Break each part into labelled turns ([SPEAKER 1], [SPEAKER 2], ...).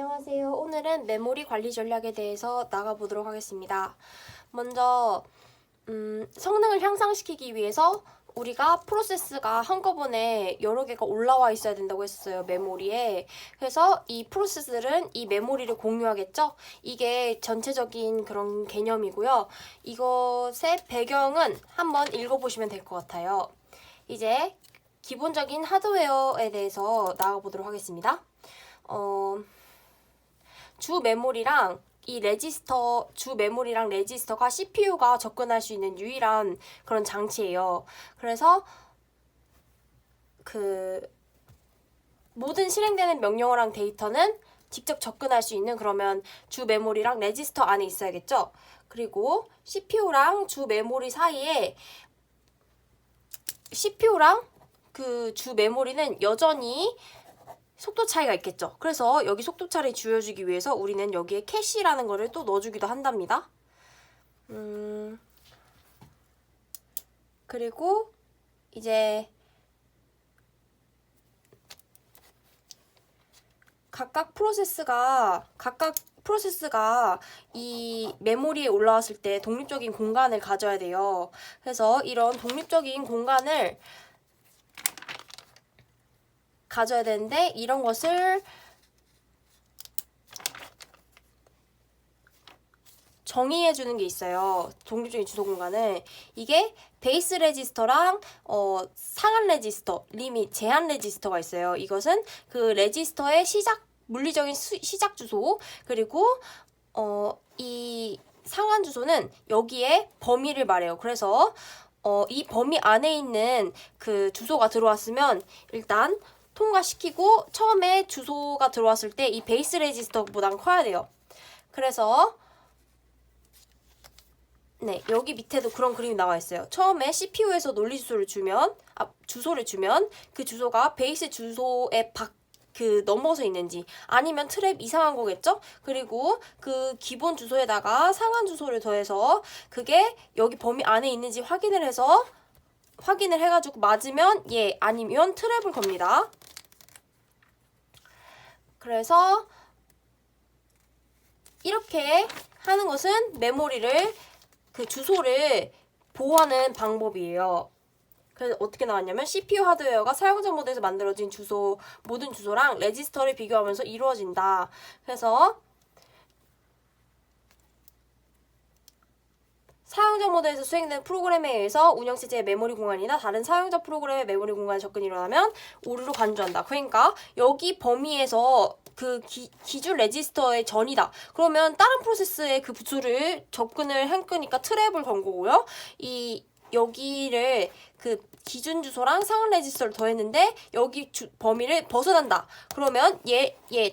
[SPEAKER 1] 안녕하세요. 오늘은 메모리 관리 전략에 대해서 나가보도록 하겠습니다. 먼저 성능을 향상시키기 위해서 우리가 프로세스가 한꺼번에 여러 개가 올라와 있어야 된다고 했어요, 메모리에. 그래서 이 프로세스들은 이 메모리를 공유하겠죠? 이게 전체적인 그런 개념이고요. 이것의 배경은 한번 읽어보시면 될 것 같아요. 이제 기본적인 하드웨어에 대해서 나가보도록 하겠습니다. 주 메모리랑 주 메모리랑 레지스터가 CPU가 접근할 수 있는 유일한 그런 장치예요. 그래서 모든 실행되는 명령어랑 데이터는 직접 접근할 수 있는 그러면 주 메모리랑 레지스터 안에 있어야겠죠. 그리고 CPU랑 주 메모리 사이에 CPU랑 그 주 메모리는 여전히 속도 차이가 있겠죠. 그래서 여기 속도 차를 줄여주기 위해서 우리는 여기에 캐시라는 거를 또 넣어주기도 한답니다. 그리고 이제 각각 프로세스가 이 메모리에 올라왔을 때 독립적인 공간을 가져야 돼요. 그래서 이런 독립적인 공간을 가져야 되는데 이런 것을 정의해 주는 게 있어요. 독립적인 주소 공간을. 이게 베이스 레지스터랑 상한 레지스터, 리밋, 제한 레지스터가 있어요. 이것은 그 레지스터의 물리적인 시작 주소, 그리고 이 상한 주소는 여기에 범위를 말해요. 그래서 이 범위 안에 있는 그 주소가 들어왔으면 일단 통과시키고 처음에 주소가 들어왔을 때 이 베이스 레지스터보단 커야 돼요. 그래서 네, 여기 밑에도 그런 그림이 나와 있어요. 처음에 CPU에서 논리 주소를 주면 그 주소가 베이스 주소에 넘어서 있는지 아니면 트랩 이상한 거겠죠? 그리고 그 기본 주소에다가 상한 주소를 더해서 그게 여기 범위 안에 있는지 확인을 해가지고 맞으면 예, 아니면 트랩을 겁니다. 그래서 이렇게 하는 것은 메모리를 그 주소를 보호하는 방법이에요. 그래서 어떻게 나왔냐면 CPU 하드웨어가 사용자 모드에서 만들어진 모든 주소랑 레지스터를 비교하면서 이루어진다. 그래서 사용자 모드에서 수행되는 프로그램에 의해서 운영체제의 메모리 공간이나 다른 사용자 프로그램의 메모리 공간에 접근이 일어나면 오류로 간주한다. 그러니까 여기 범위에서 그 기준 레지스터의 전이다. 그러면 다른 프로세스의 그 부수를 접근을 한 거니까 트랩을 건 거고요. 여기를 그 기준 주소랑 상한 레지스터를 더했는데 여기 범위를 벗어난다. 그러면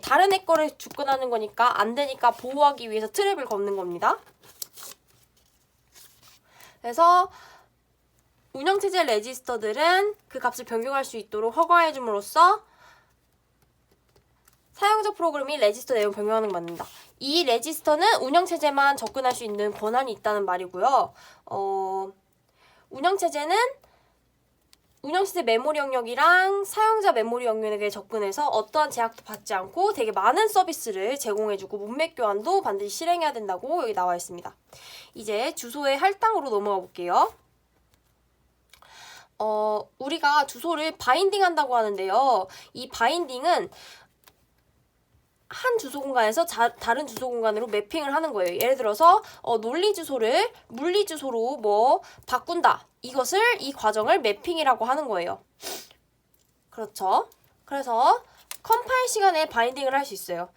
[SPEAKER 1] 다른 애 거를 접근하는 거니까 안 되니까 보호하기 위해서 트랩을 걷는 겁니다. 그래서 운영체제 레지스터들은 그 값을 변경할 수 있도록 허가해 줌으로써 사용자 프로그램이 레지스터 내용 변경하는 걸 만든다. 이 레지스터는 운영체제만 접근할 수 있는 권한이 있다는 말이고요. 운영체제 메모리 영역이랑 사용자 메모리 영역에 접근해서 어떠한 제약도 받지 않고 되게 많은 서비스를 제공해주고 문맥 교환도 반드시 실행해야 된다고 여기 나와 있습니다. 이제 주소의 할당으로 넘어가 볼게요. 우리가 주소를 바인딩 한다고 하는데요. 이 바인딩은 한 주소 공간에서 다른 주소 공간으로 매핑을 하는 거예요. 예를 들어서 논리 주소를 물리 주소로 바꾼다. 이 과정을 매핑이라고 하는 거예요. 그렇죠? 그래서 컴파일 시간에 바인딩을 할 수 있어요.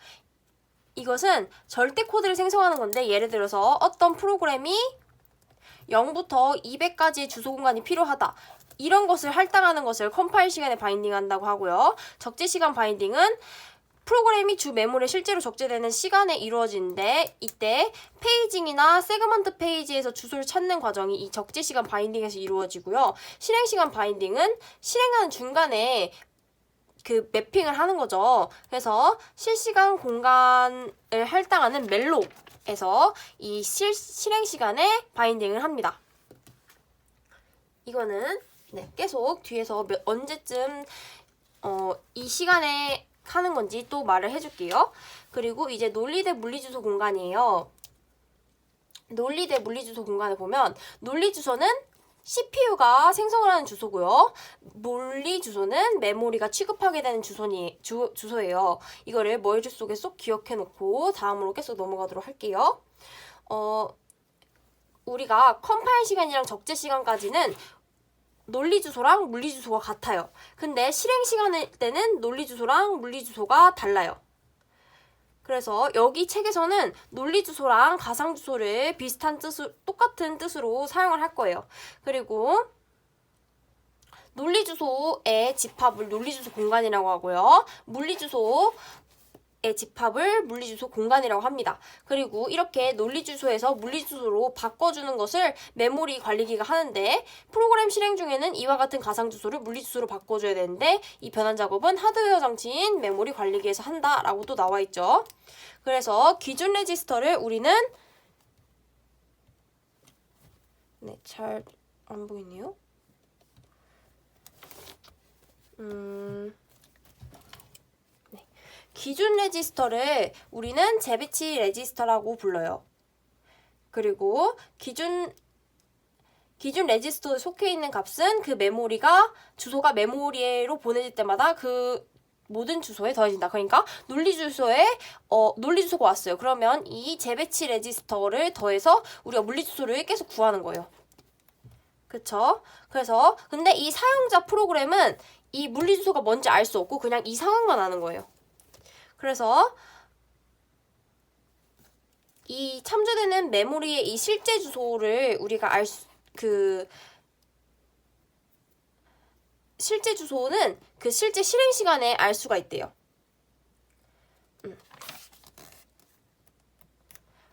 [SPEAKER 1] 이것은 절대 코드를 생성하는 건데 예를 들어서 어떤 프로그램이 0부터 200까지의 주소 공간이 필요하다. 이런 것을 할당하는 것을 컴파일 시간에 바인딩 한다고 하고요. 적재 시간 바인딩은 프로그램이 주 메모리에 실제로 적재되는 시간에 이루어지는데 이때 페이징이나 세그먼트 페이지에서 주소를 찾는 과정이 이 적재 시간 바인딩에서 이루어지고요. 실행 시간 바인딩은 실행하는 중간에 그 매핑을 하는 거죠. 그래서 실시간 공간을 할당하는 멜록에서 이 실행 시간에 바인딩을 합니다. 이거는 계속 뒤에서 언제쯤 이 시간에 하는 건지 또 말을 해줄게요. 그리고 이제 논리 대 물리 주소 공간이에요. 논리 대 물리 주소 공간을 보면 논리 주소는 CPU가 생성을 하는 주소고요. 물리 주소는 메모리가 취급하게 되는 주소예요. 이거를 머릿속에 쏙 기억해 놓고 다음으로 계속 넘어가도록 할게요. 우리가 컴파일 시간이랑 적재 시간까지는 논리 주소랑 물리 주소가 같아요. 근데 실행 시간일 때는 논리 주소랑 물리 주소가 달라요. 그래서 여기 책에서는 논리 주소랑 가상 주소를 똑같은 뜻으로 사용을 할 거예요. 그리고 논리 주소의 집합을 논리 주소 공간이라고 하고요. 물리 주소의 집합을 물리 주소 공간이라고 합니다. 그리고 이렇게 논리 주소에서 물리 주소로 바꿔주는 것을 메모리 관리기가 하는데 프로그램 실행 중에는 이와 같은 가상 주소를 물리 주소로 바꿔줘야 되는데 이 변환 작업은 하드웨어 장치인 메모리 관리기에서 한다라고 또 나와 있죠. 그래서 기준 레지스터를 우리는 잘 안 보이네요. 기준 레지스터를 우리는 재배치 레지스터라고 불러요. 그리고 기준 레지스터에 속해 있는 값은 그 주소가 메모리로 보내질 때마다 그 모든 주소에 더해진다. 그러니까 논리 주소가 왔어요. 그러면 이 재배치 레지스터를 더해서 우리가 물리 주소를 계속 구하는 거예요. 그쵸? 그래서 근데 이 사용자 프로그램은 이 물리 주소가 뭔지 알 수 없고 그냥 이 상황만 아는 거예요. 그래서 이 참조되는 메모리의 이 실제 주소를 우리가 실제 주소는 그 실제 실행 시간에 알 수가 있대요.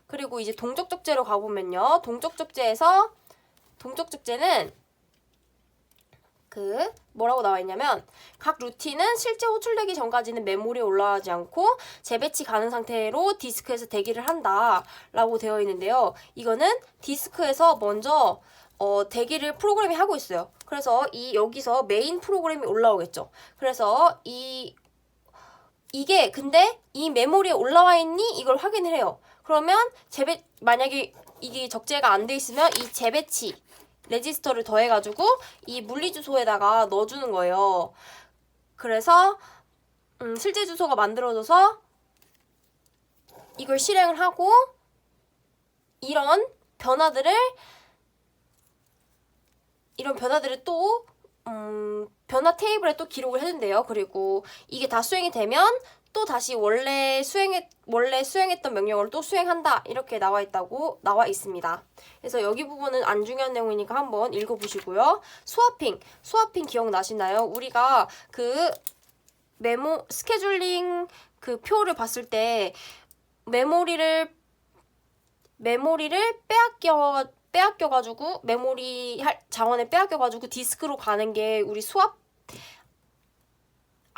[SPEAKER 1] 그리고 이제 동적 적재로 가보면요. 동적 적재는 뭐라고 나와 있냐면 각 루틴은 실제 호출되기 전까지는 메모리에 올라가지 않고 재배치 가는 상태로 디스크에서 대기를 한다 라고 되어 있는데요. 이거는 디스크에서 먼저 대기를 프로그램이 하고 있어요. 그래서 여기서 메인 프로그램이 올라오겠죠. 그래서 이게 근데 이 메모리에 올라와 있니? 이걸 확인을 해요. 그러면 만약에 이게 적재가 안 돼 있으면 이 재배치 레지스터를 더해가지고 이 물리 주소에다가 넣어주는 거예요. 그래서 실제 주소가 만들어져서 이걸 실행을 하고 이런 변화들을 또 변화 테이블에 또 기록을 해준대요. 그리고 이게 다 수행이 되면 또 다시 원래 수행했던 명령을 또 수행한다 이렇게 나와 있습니다. 그래서 여기 부분은 안 중요한 내용이니까 한번 읽어보시고요. 스와핑 기억나시나요? 우리가 스케줄링 표를 봤을 때 메모리를 빼앗겨가지고 메모리 자원을 빼앗겨가지고 디스크로 가는 게 우리 스왑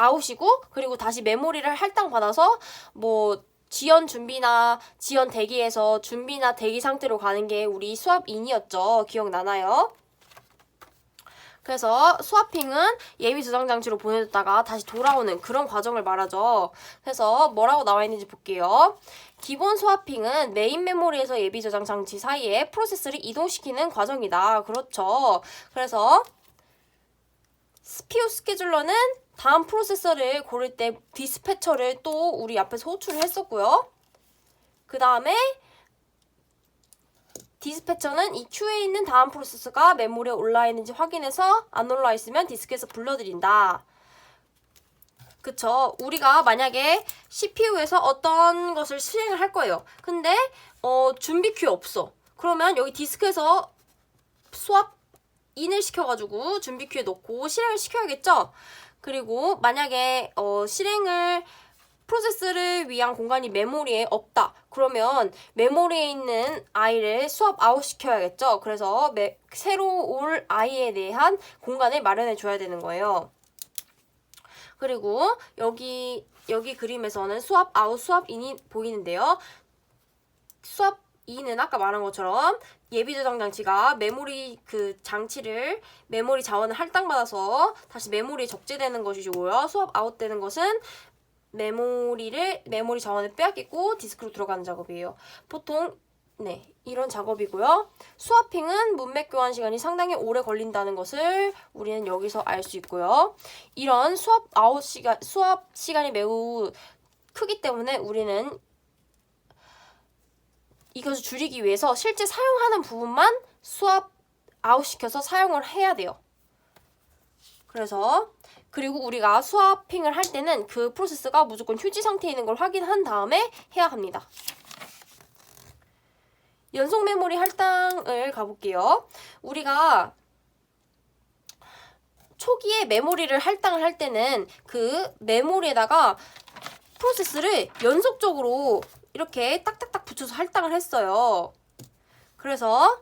[SPEAKER 1] 아웃이고 그리고 다시 메모리를 할당받아서 지연 준비나 지연 대기에서 준비나 대기 상태로 가는 게 우리 스왑 인이었죠. 기억나나요? 그래서 스와핑은 예비 저장 장치로 보내줬다가 다시 돌아오는 그런 과정을 말하죠. 그래서 뭐라고 나와 있는지 볼게요. 기본 스와핑은 메인 메모리에서 예비 저장 장치 사이에 프로세스를 이동시키는 과정이다. 그렇죠. 그래서 CPU 스케줄러는 다음 프로세서를 고를 때 디스패처를 또 우리 앞에서 호출을 했었고요. 그 다음에 디스패처는 이 큐에 있는 다음 프로세서가 메모리에 올라와 있는지 확인해서 안 올라와 있으면 디스크에서 불러들인다. 그쵸? 우리가 만약에 CPU에서 어떤 것을 실행을 할 거예요. 근데 준비 큐 없어. 그러면 여기 디스크에서 스왑 인을 시켜가지고 준비 큐에 넣고 실행을 시켜야겠죠? 그리고 만약에 프로세스를 위한 공간이 메모리에 없다. 그러면 메모리에 있는 아이를 스왑 아웃 시켜야겠죠. 그래서 새로 올 아이에 대한 공간을 마련해 줘야 되는 거예요. 그리고 여기 그림에서는 스왑 아웃, 스왑 인이 보이는데요. 스왑 인은 아까 말한 것처럼 예비 저장 장치가 메모리 메모리 자원을 할당받아서 다시 메모리에 적재되는 것이고요. 스왑 아웃 되는 것은 메모리 자원을 빼앗기고 디스크로 들어가는 작업이에요. 보통 이런 작업이고요. 스와핑은 문맥 교환 시간이 상당히 오래 걸린다는 것을 우리는 여기서 알 수 있고요. 이런 수업 시간이 매우 크기 때문에 우리는 이것을 줄이기 위해서 실제 사용하는 부분만 수압 아웃시켜서 사용을 해야 돼요. 그리고 우리가 스와핑을 할 때는 그 프로세스가 무조건 휴지 상태에 있는 걸 확인한 다음에 해야 합니다. 연속 메모리 할당을 가볼게요. 우리가 초기에 메모리를 할당을 할 때는 그 메모리에다가 프로세스를 연속적으로 이렇게 딱딱딱 붙여서 할당을 했어요. 그래서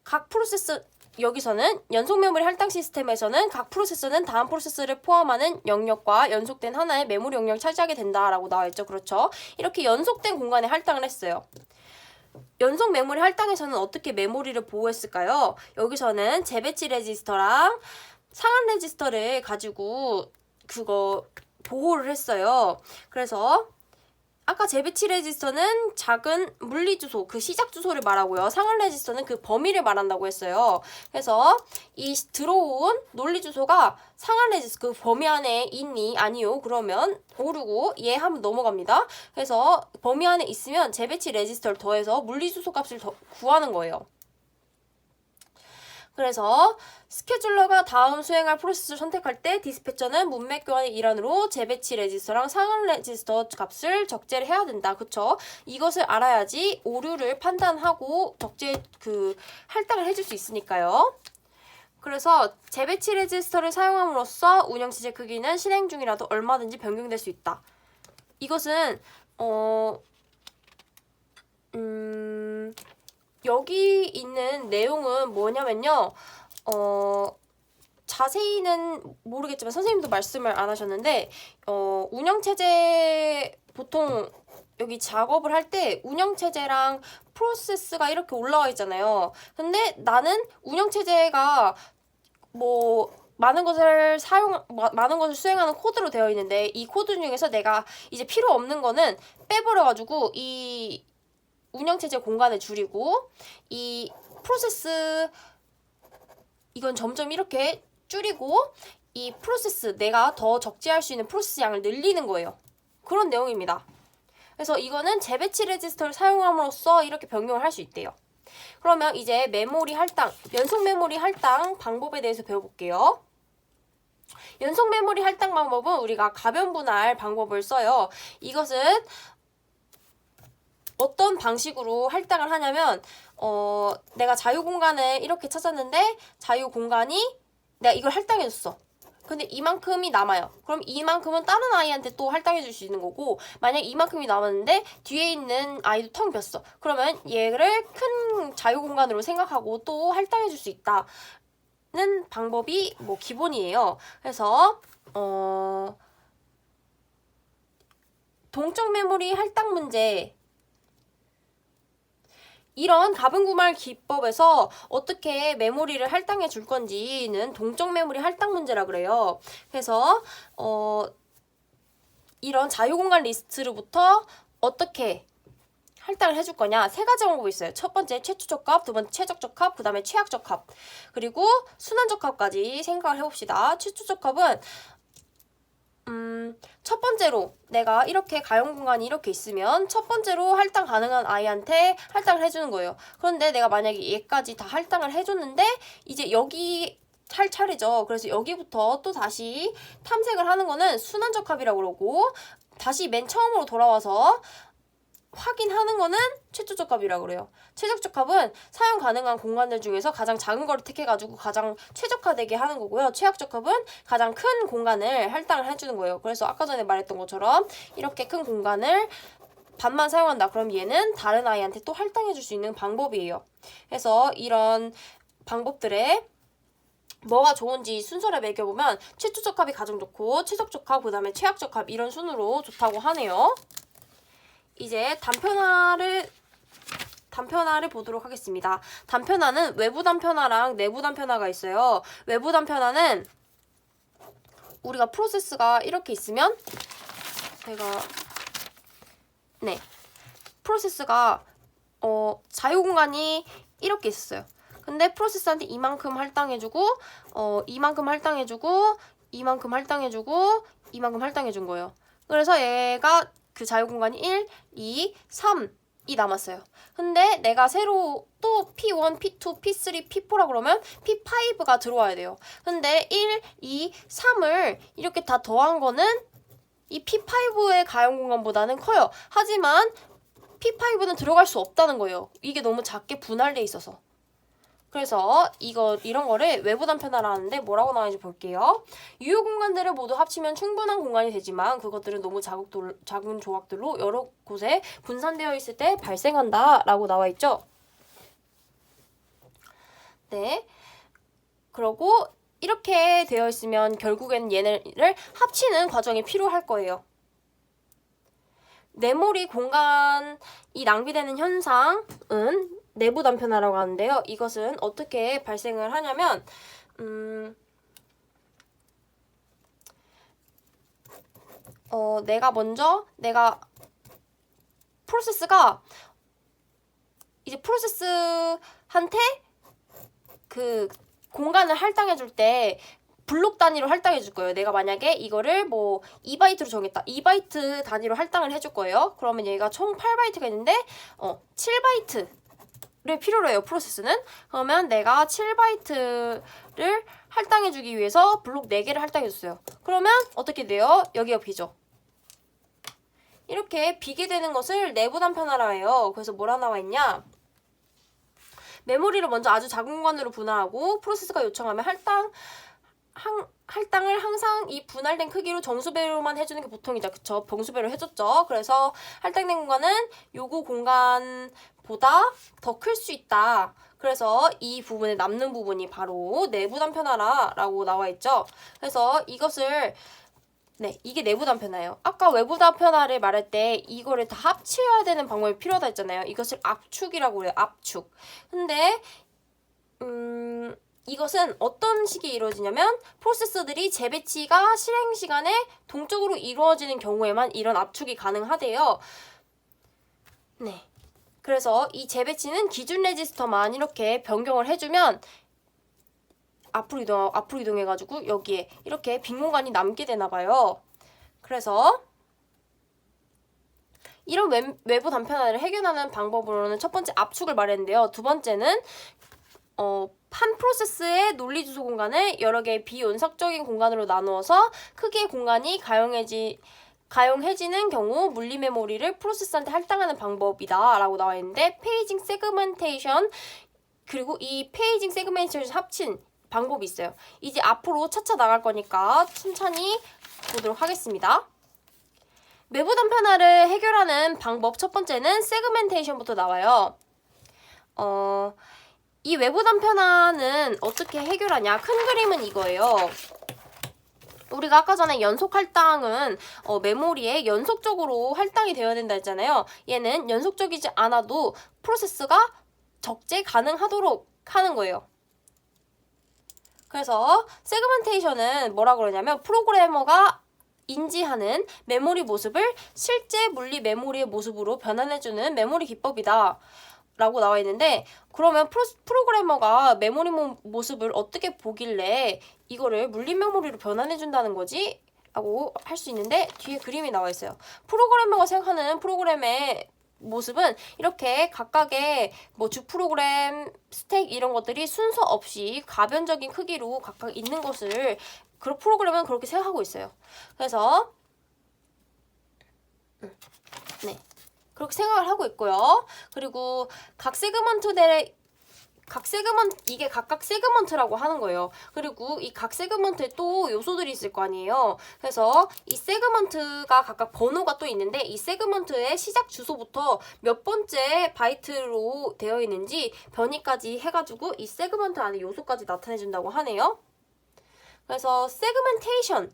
[SPEAKER 1] 각 프로세스 여기서는 연속 메모리 할당 시스템에서는 각 프로세서는 다음 프로세스를 포함하는 영역과 연속된 하나의 메모리 영역을 차지하게 된다라고 나와 있죠. 그렇죠? 이렇게 연속된 공간에 할당을 했어요. 연속 메모리 할당에서는 어떻게 메모리를 보호했을까요? 여기서는 재배치 레지스터랑 상한 레지스터를 가지고 그거 보호를 했어요. 그래서 아까 재배치 레지스터는 작은 물리 주소, 그 시작 주소를 말하고요. 상한 레지스터는 그 범위를 말한다고 했어요. 그래서 이 들어온 논리 주소가 상한 레지스터 그 범위 안에 있니? 아니요. 그러면 모르고 얘 하면 넘어갑니다. 그래서 범위 안에 있으면 재배치 레지스터를 더해서 물리 주소 값을 구하는 거예요. 그래서 스케줄러가 다음 수행할 프로세스를 선택할 때 디스패처는 문맥 교환의 일환으로 재배치 레지스터랑 상한 레지스터 값을 적재를 해야 된다. 그쵸? 이것을 알아야지 오류를 판단하고 할당을 해줄 수 있으니까요. 그래서 재배치 레지스터를 사용함으로써 운영체제 크기는 실행 중이라도 얼마든지 변경될 수 있다. 이것은 여기 있는 내용은 뭐냐면요. 자세히는 모르겠지만 선생님도 말씀을 안 하셨는데 운영체제 보통 여기 작업을 할 때 운영체제랑 프로세스가 이렇게 올라와 있잖아요. 근데 나는 운영체제가 많은 것을 수행하는 코드로 되어 있는데 이 코드 중에서 내가 이제 필요 없는 거는 빼버려가지고 이 운영체제 공간을 줄이고 이 프로세스 이건 점점 이렇게 줄이고 이 프로세스 내가 더 적재할 수 있는 프로세스 양을 늘리는 거예요. 그런 내용입니다. 그래서 이거는 재배치 레지스터를 사용함으로써 이렇게 변경을 할 수 있대요. 그러면 이제 메모리 할당, 연속 메모리 할당 방법에 대해서 배워볼게요. 연속 메모리 할당 방법은 우리가 가변분할 방법을 써요. 이것은 어떤 방식으로 할당을 하냐면 내가 자유공간을 이렇게 찾았는데 자유공간이 내가 이걸 할당해줬어. 근데 이만큼이 남아요. 그럼 이만큼은 다른 아이한테 또 할당해줄 수 있는 거고 만약 이만큼이 남았는데 뒤에 있는 아이도 텅 비었어. 그러면 얘를 큰 자유공간으로 생각하고 또 할당해줄 수 있다는 방법이 기본이에요. 그래서 동적 메모리 할당 문제 이런 가분구말 기법에서 어떻게 메모리를 할당해 줄 건지는 동적 메모리 할당 문제라 그래요. 그래서 이런 자유공간 리스트로부터 어떻게 할당을 해줄 거냐 세 가지 방법이 있어요. 첫 번째 최초적합, 두 번째 최적적합, 그 다음에 최악적합 그리고 순환적합까지 생각을 해봅시다. 최초적합은 첫 번째로 내가 이렇게 가용 공간이 이렇게 있으면 첫 번째로 할당 가능한 아이한테 할당을 해주는 거예요. 그런데 내가 만약에 얘까지 다 할당을 해줬는데 이제 여기 할 차례죠. 그래서 여기부터 또 다시 탐색을 하는 거는 순환적합이라고 그러고 다시 맨 처음으로 돌아와서 확인하는 거는 최초적합이라고 그래요. 최적적합은 사용 가능한 공간들 중에서 가장 작은 거를 택해가지고 가장 최적화되게 하는 거고요. 최악적합은 가장 큰 공간을 할당을 해주는 거예요. 그래서 아까 전에 말했던 것처럼 이렇게 큰 공간을 반만 사용한다. 그럼 얘는 다른 아이한테 또 할당해줄 수 있는 방법이에요. 그래서 이런 방법들에 뭐가 좋은지 순서를 매겨보면 최초적합이 가장 좋고 최적적합, 그 다음에 최악적합 이런 순으로 좋다고 하네요. 이제 단편화를 보도록 하겠습니다. 단편화는 외부 단편화랑 내부 단편화가 있어요. 외부 단편화는 우리가 프로세스가 이렇게 있으면 프로세스가 자유 공간이 이렇게 있었어요. 근데 프로세스한테 이만큼 할당해주고 이만큼 할당해주고 이만큼 할당해주고 이만큼 할당해준 거예요. 그래서 얘가 그 자유 공간이 1, 2, 3이 남았어요. 근데 내가 새로 또 P1, P2, P3, P4라 그러면 P5가 들어와야 돼요. 근데 1, 2, 3을 이렇게 다 더한 거는 이 P5의 가용 공간보다는 커요. 하지만 P5는 들어갈 수 없다는 거예요. 이게 너무 작게 분할돼 있어서. 그래서 이런 거를 외부 단편화라 하는데 뭐라고 나와있는지 볼게요. 유효 공간들을 모두 합치면 충분한 공간이 되지만 그것들은 너무 작은 조각들로 여러 곳에 분산되어 있을 때 발생한다 라고 나와있죠. 네. 그러고 이렇게 되어 있으면 결국에는 얘네를 합치는 과정이 필요할 거예요. 메모리 공간이 낭비되는 현상은 내부 단편화라고 하는데요. 이것은 어떻게 발생을 하냐면 내가 프로세스가 이제 프로세스한테 그 공간을 할당해 줄 때 블록 단위로 할당해 줄 거예요. 내가 만약에 이거를 뭐 2바이트로 정했다. 2바이트 단위로 할당을 해줄 거예요. 그러면 얘가 총 8바이트가 있는데 7바이트를 필요로 해요. 프로세스는. 그러면 내가 7바이트를 할당해 주기 위해서 블록 4개를 할당해 줬어요. 그러면 어떻게 돼요? 여기가 비죠. 이렇게 비게 되는 것을 내부 단편화라 해요. 그래서 뭐라 나와 있냐? 메모리를 먼저 아주 작은 공간으로 분할하고 프로세스가 요청하면 할당을 항상 이 분할된 크기로 정수배로만 해주는 게 보통이죠. 그쵸? 병수배로 해줬죠. 그래서 할당된 공간은 요구 공간보다 더 클 수 있다. 그래서 이 부분에 남는 부분이 바로 내부 단편화라고 나와 있죠. 그래서 이게 내부 단편화예요. 아까 외부 단편화를 말할 때 이거를 다 합쳐야 되는 방법이 필요하다 했잖아요. 이것을 압축이라고 그래요. 압축. 근데 이것은 어떤 식이 이루어지냐면 프로세서들이 재배치가 실행 시간에 동적으로 이루어지는 경우에만 이런 압축이 가능하대요. 네. 그래서 이 재배치는 기준 레지스터만 이렇게 변경을 해주면 앞으로 이동해가지고 여기에 이렇게 빈 공간이 남게 되나 봐요. 그래서 이런 외부 단편화를 해결하는 방법으로는 첫 번째 압축을 말했는데요. 두 번째는 한 프로세스의 논리 주소 공간을 여러 개의 비연속적인 공간으로 나누어서 크기의 공간이 가용해지는 경우 물리 메모리를 프로세스한테 할당하는 방법이다 라고 나와 있는데 페이징 세그멘테이션 그리고 이 페이징 세그멘테이션 합친 방법이 있어요. 이제 앞으로 차차 나갈 거니까 천천히 보도록 하겠습니다. 외부 단편화를 해결하는 방법 첫 번째는 세그멘테이션부터 나와요. 이 외부 단편화는 어떻게 해결하냐? 큰 그림은 이거예요. 우리가 아까 전에 연속 할당은 메모리에 연속적으로 할당이 되어야 된다 했잖아요. 얘는 연속적이지 않아도 프로세스가 적재 가능하도록 하는 거예요. 그래서 세그멘테이션은 뭐라 그러냐면 프로그래머가 인지하는 메모리 모습을 실제 물리 메모리의 모습으로 변환해주는 메모리 기법이다 라고 나와 있는데 그러면 프로그래머가 메모리 모습을 어떻게 보길래 이거를 물리 메모리로 변환해준다는 거지? 라고 할 수 있는데 뒤에 그림이 나와 있어요. 프로그래머가 생각하는 프로그램의 모습은 이렇게 각각의 주 프로그램, 스택 이런 것들이 순서 없이 가변적인 크기로 각각 있는 것을 프로그램은 그렇게 생각하고 있어요. 그래서 그렇게 생각을 하고 있고요. 그리고 이게 각각 세그먼트라고 하는 거예요. 그리고 이 각 세그먼트에 또 요소들이 있을 거 아니에요. 그래서 이 세그먼트가 각각 번호가 또 있는데 이 세그먼트의 시작 주소부터 몇 번째 바이트로 되어 있는지 변이까지 해가지고 이 세그먼트 안에 요소까지 나타내준다고 하네요. 그래서 세그멘테이션은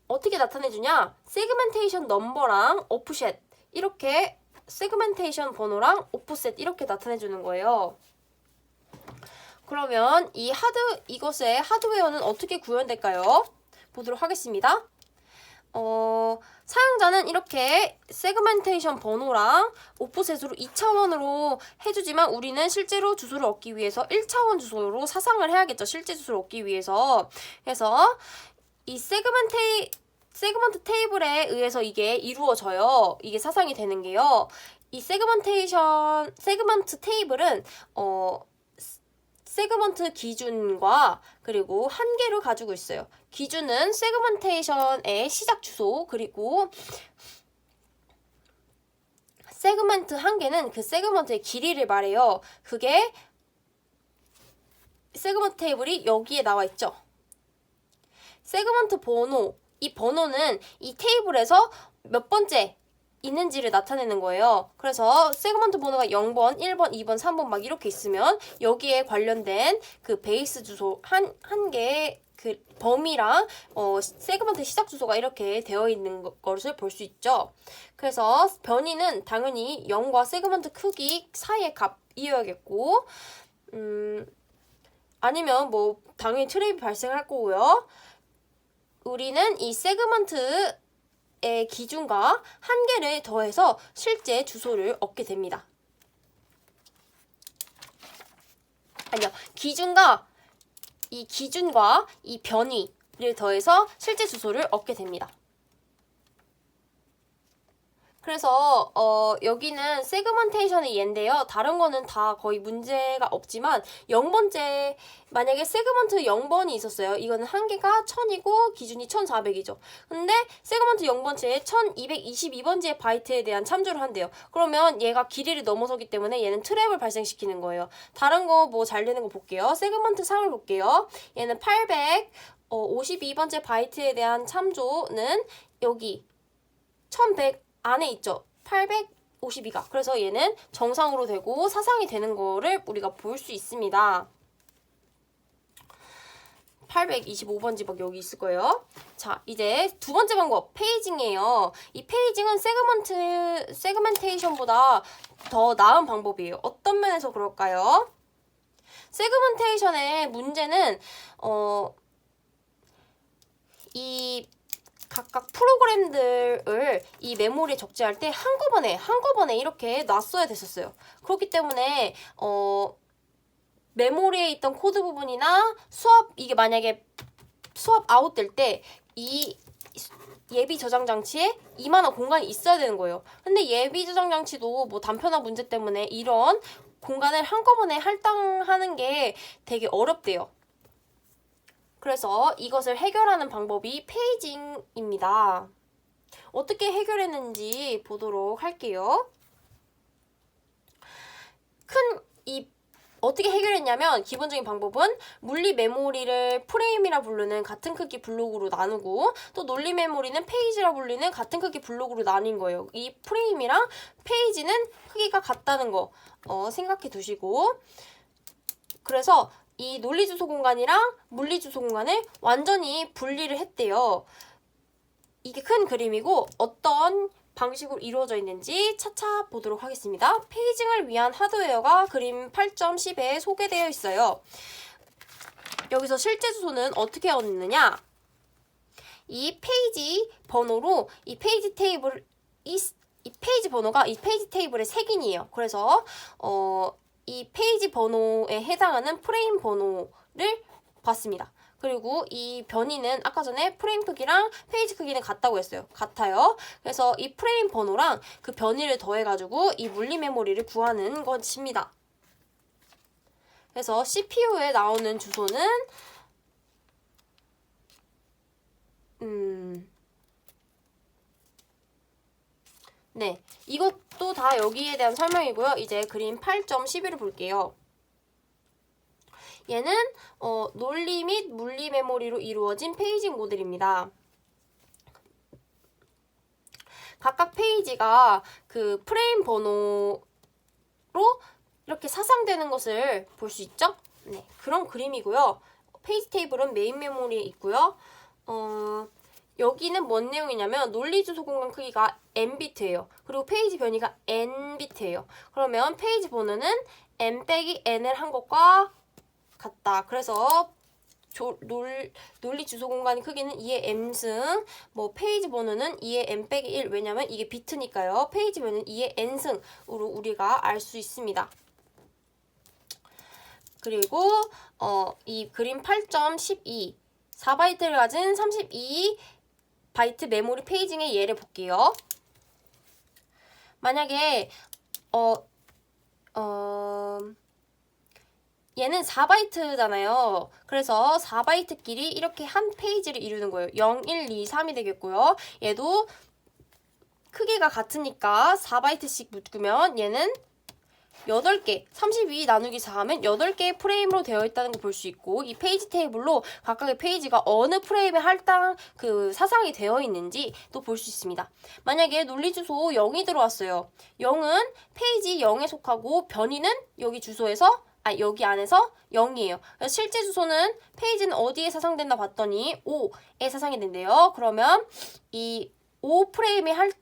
[SPEAKER 1] 어떻게 나타내주냐? 세그멘테이션 넘버랑 오프셋 이렇게 세그멘테이션 번호랑 오프셋 이렇게 나타내주는 거예요. 그러면 이것의 하드웨어는 어떻게 구현될까요? 보도록 하겠습니다. 사용자는 이렇게 세그멘테이션 번호랑 오프셋으로 2차원으로 해주지만 우리는 실제로 주소를 얻기 위해서 1차원 주소로 사상을 해야겠죠. 실제 주소를 얻기 위해서. 그래서 이 세그먼트 테이블에 의해서 이게 이루어져요. 이게 사상이 되는 게요. 이 세그먼트 테이블은 세그먼트 기준과 그리고 한계를 가지고 있어요. 기준은 세그멘테이션의 시작 주소, 그리고 세그먼트 한계는 그 세그먼트의 길이를 말해요. 그게 세그먼트 테이블이 여기에 나와 있죠. 세그먼트 번호, 이 번호는 이 테이블에서 몇 번째 있는지를 나타내는 거예요. 그래서 세그먼트 번호가 0번, 1번, 2번, 3번 막 이렇게 있으면 여기에 관련된 그 베이스 주소 한 개의 그 범위랑 세그먼트 시작 주소가 이렇게 되어 있는 것을 볼 수 있죠. 그래서 변이는 당연히 0과 세그먼트 크기 사이의 값이어야겠고 아니면 뭐 당연히 트랩이 발생할 거고요. 우리는 이 세그먼트의 기준과 한계를 더해서 실제 주소를 얻게 됩니다. 아니요, 기준과 이 변이를 더해서 실제 주소를 얻게 됩니다. 그래서 여기는 세그먼테이션의 예인데요. 다른 거는 다 거의 문제가 없지만 0번째 만약에 세그먼트 0번이 있었어요. 이거는 한계가 1000이고 기준이 1400이죠. 근데 세그먼트 0번째에 1222번지의 바이트에 대한 참조를 한대요. 그러면 얘가 길이를 넘어서기 때문에 얘는 트랩을 발생시키는 거예요. 다른 거 뭐 잘 되는 거 볼게요. 세그먼트 상을 볼게요. 얘는 852번째 바이트에 대한 참조는 여기 1100 안에 있죠. 852가. 그래서 얘는 정상으로 되고 사상이 되는 거를 우리가 볼 수 있습니다. 825번지 막 여기 있을 거예요. 자, 이제 두 번째 방법, 페이징이에요. 이 페이징은 세그멘테이션보다 더 나은 방법이에요. 어떤 면에서 그럴까요? 세그멘테이션의 문제는 이 각각 프로그램들을 이 메모리에 적재할 때 한꺼번에 이렇게 놨어야 됐었어요. 그렇기 때문에 메모리에 있던 코드 부분이나 이게 만약에 수업 아웃될 때 이 예비 저장 장치에 이만한 공간이 있어야 되는 거예요. 근데 예비 저장 장치도 뭐 단편화 문제 때문에 이런 공간을 한꺼번에 할당하는 게 되게 어렵대요. 그래서 이것을 해결하는 방법이 페이징입니다. 어떻게 해결했는지 보도록 할게요. 어떻게 해결했냐면 기본적인 방법은 물리 메모리를 프레임이라 부르는 같은 크기 블록으로 나누고 또 논리 메모리는 페이지라 불리는 같은 크기 블록으로 나뉜 거예요. 이 프레임이랑 페이지는 크기가 같다는 거 생각해 두시고 그래서 이 논리 주소 공간이랑 물리 주소 공간을 완전히 분리를 했대요. 이게 큰 그림이고 어떤 방식으로 이루어져 있는지 차차 보도록 하겠습니다. 페이징을 위한 하드웨어가 그림 8.10에 소개되어 있어요. 여기서 실제 주소는 어떻게 얻느냐? 이 페이지 번호로 이 페이지 테이블 이 페이지 번호가 이 페이지 테이블의 색인이에요. 그래서 이 페이지 번호에 해당하는 프레임 번호를 봤습니다. 그리고 이 변이는 아까 전에 프레임 크기랑 페이지 크기는 같다고 했어요. 같아요. 그래서 이 프레임 번호랑 그 변이를 더해가지고 이 물리 메모리를 구하는 것입니다. 그래서 CPU에 나오는 주소는 네, 이것도 다 여기에 대한 설명이고요. 이제 그림 8.11을 볼게요. 얘는 논리 및 물리 메모리로 이루어진 페이징 모델입니다. 각각 페이지가 그 프레임 번호로 이렇게 사상되는 것을 볼 수 있죠? 네, 그런 그림이고요. 페이지 테이블은 메인 메모리에 있고요. 여기는 뭔 내용이냐면 논리 주소 공간 크기가 n비트예요. 그리고 페이지 변이가 n비트예요. 그러면 페이지 번호는 n-n을 한 것과 같다. 그래서 논리 주소 공간의 크기는 2의 m승, 뭐 페이지 번호는 2의 m 빼기 1, 왜냐면 이게 비트니까요. 페이지 번호는 2의 n승으로 우리가 알 수 있습니다. 그리고 이 그림 8.12 4바이트를 가진 32바이트 메모리 페이징의 예를 볼게요. 만약에 얘는 4바이트잖아요. 그래서 4바이트끼리 이렇게 한 페이지를 이루는 거예요. 0, 1, 2, 3이 되겠고요. 얘도 크기가 같으니까 4바이트씩 묶으면 얘는 8개, 32 나누기 4 하면 8개의 프레임으로 되어 있다는 걸 볼 수 있고, 이 페이지 테이블로 각각의 페이지가 어느 프레임에 사상이 되어 있는지 또 볼 수 있습니다. 만약에 논리 주소 0이 들어왔어요. 0은 페이지 0에 속하고 변이는 여기 안에서 0이에요. 그래서 실제 주소는 페이지는 어디에 사상된다 봤더니 5에 사상이 된대요. 그러면 이 5프레임에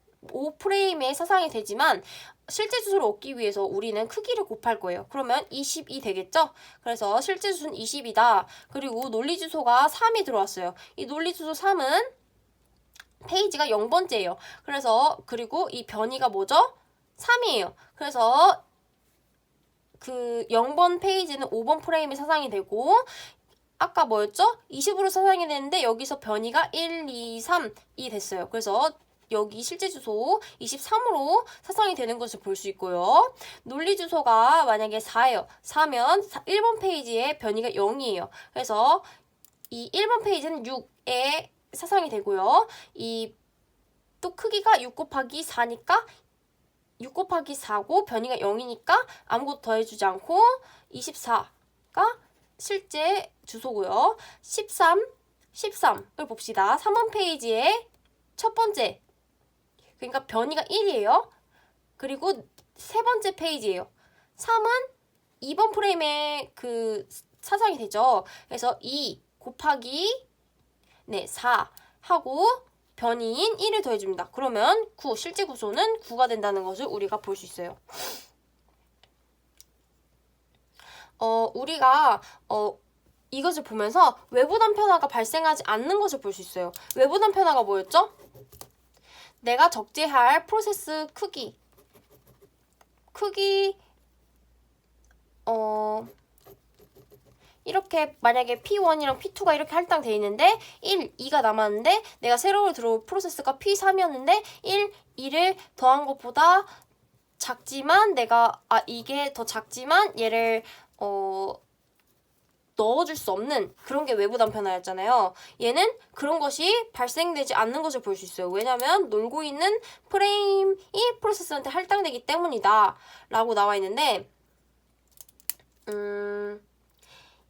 [SPEAKER 1] 사상이 되지만 실제 주소를 얻기 위해서 우리는 크기를 곱할 거예요. 그러면 20이 되겠죠? 그래서 실제 주소는 20이다. 그리고 논리 주소가 3이 들어왔어요. 이 논리 주소 3은 페이지가 0번째예요. 그리고 이 변이가 뭐죠? 3이에요. 그래서 그 0번 페이지는 5번 프레임에 사상이 되고, 아까 뭐였죠? 20으로 사상이 되는데 여기서 변이가 1, 2, 3이 됐어요. 그래서 여기 실제 주소 23으로 사상이 되는 것을 볼 수 있고요. 논리 주소가 만약에 4예요. 4면 1번 페이지에 변이가 0이에요. 그래서 이 1번 페이지는 6에 사상이 되고요. 이 또 크기가 6 곱하기 4니까 6 곱하기 4고 변이가 0이니까 아무것도 더해주지 않고 24가 실제 주소고요. 13을 봅시다. 3번 페이지에 첫 번째, 그러니까 변이가 1이에요. 그리고 세 번째 페이지예요. 3은 2번 프레임에 그 사상이 되죠. 그래서 2 곱하기 4 하고 변이인 1을 더해줍니다. 그러면 9, 실제 구소는 9가 된다는 것을 우리가 볼 수 있어요. 우리가 이것을 보면서 외부 단편화가 발생하지 않는 것을 볼 수 있어요. 외부 단편화가 뭐였죠? 내가 적재할 프로세스 크기 이렇게 만약에 P1이랑 P2가 이렇게 할당돼 있는데 1, 2가 남았는데 내가 새로 들어올 프로세스가 P3이었는데 1, 2를 더한 것보다 작지만 이게 더 작지만 얘를 넣어줄 수 없는 그런 게 외부 단편화였잖아요. 얘는 그런 것이 발생되지 않는 것을 볼 수 있어요. 왜냐면 놀고 있는 프레임이 프로세스한테 할당되기 때문이다 라고 나와 있는데